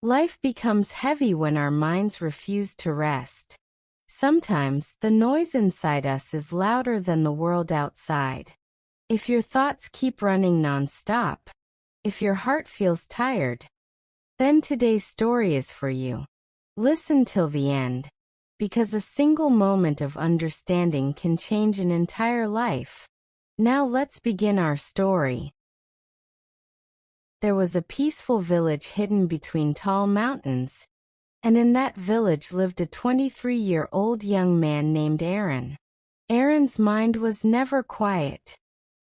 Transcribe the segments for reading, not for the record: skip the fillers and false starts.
Life becomes heavy when our minds refuse to rest. Sometimes the noise inside us is louder than the world outside. If your thoughts keep running non-stop, if your heart feels tired, then today's story is for you. Listen till the end, because a single moment of understanding can change an entire life. Now let's begin our story. There was a peaceful village hidden between tall mountains, and in that village lived a 23-year-old young man named Arin. Arin's mind was never quiet.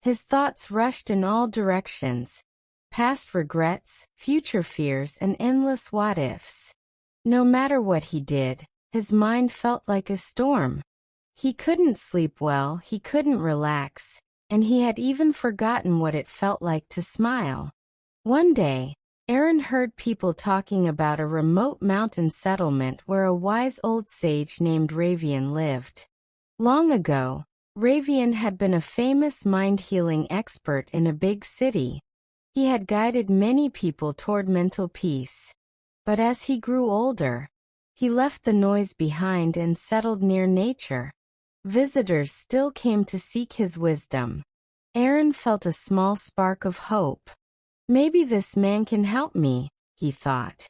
His thoughts rushed in all directions, past regrets, future fears, and endless what-ifs. No matter what he did, his mind felt like a storm. He couldn't sleep well, he couldn't relax, and he had even forgotten what it felt like to smile. One day, Arin heard people talking about a remote mountain settlement where a wise old sage named Ravion lived. Long ago, Ravion had been a famous mind-healing expert in a big city. He had guided many people toward mental peace. But as he grew older, he left the noise behind and settled near nature. Visitors still came to seek his wisdom. Arin felt a small spark of hope. Maybe this man can help me, he thought.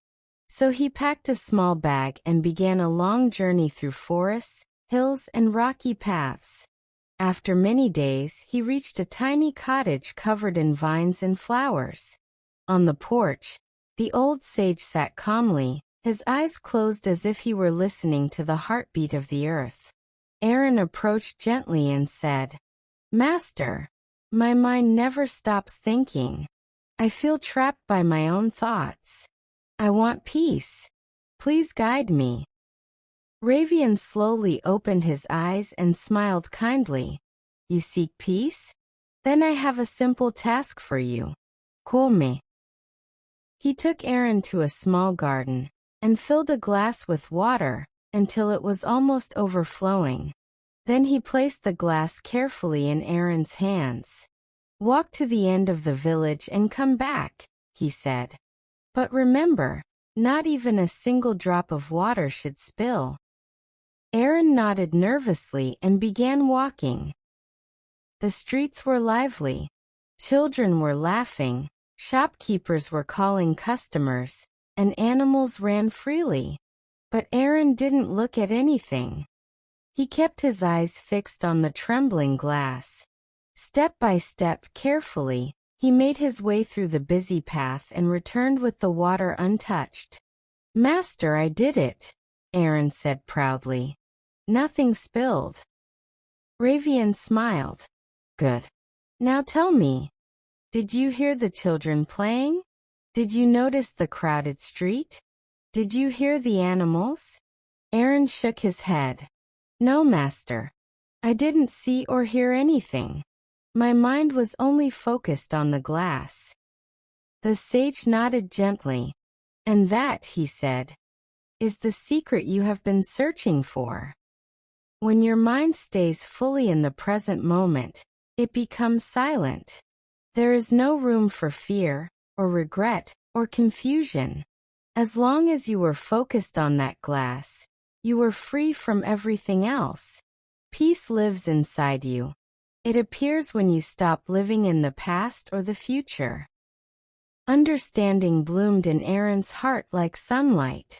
So he packed a small bag and began a long journey through forests, hills, and rocky paths. After many days, he reached a tiny cottage covered in vines and flowers. On the porch, the old sage sat calmly, his eyes closed as if he were listening to the heartbeat of the earth. Arin approached gently and said, "Master, my mind never stops thinking. I feel trapped by my own thoughts. I want peace. Please guide me." Ravion slowly opened his eyes and smiled kindly. "You seek peace? Then I have a simple task for you. Come." He took Arin to a small garden and filled a glass with water until it was almost overflowing. Then he placed the glass carefully in Arin's hands. "Walk to the end of the village and come back," he said. "But remember, not even a single drop of water should spill." Arin nodded nervously and began walking. The streets were lively. Children were laughing, shopkeepers were calling customers, and animals ran freely. But Arin didn't look at anything. He kept his eyes fixed on the trembling glass. Step by step, carefully, he made his way through the busy path and returned with the water untouched. "Master, I did it," Arin said proudly. "Nothing spilled." Ravion smiled. "Good. Now tell me, did you hear the children playing? Did you notice the crowded street? Did you hear the animals?" Arin shook his head. "No, master. I didn't see or hear anything. My mind was only focused on the glass." The sage nodded gently. "And that," he said, "is the secret you have been searching for. When your mind stays fully in the present moment, it becomes silent. There is no room for fear, or regret, or confusion. As long as you were focused on that glass, you were free from everything else. Peace lives inside you. It appears when you stop living in the past or the future." Understanding bloomed in Arin's heart like sunlight.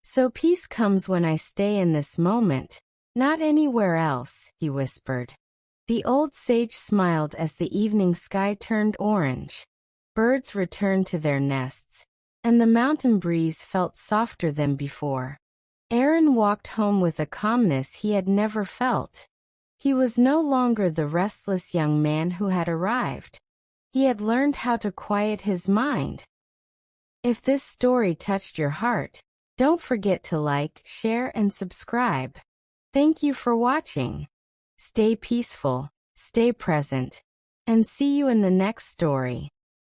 "So peace comes when I stay in this moment, not anywhere else," he whispered. The old sage smiled as the evening sky turned orange. Birds returned to their nests, and the mountain breeze felt softer than before. Arin walked home with a calmness he had never felt. He was no longer the restless young man who had arrived. He had learned how to quiet his mind. If this story touched your heart, don't forget to like, share, and subscribe. Thank you for watching. Stay peaceful, stay present, and see you in the next story.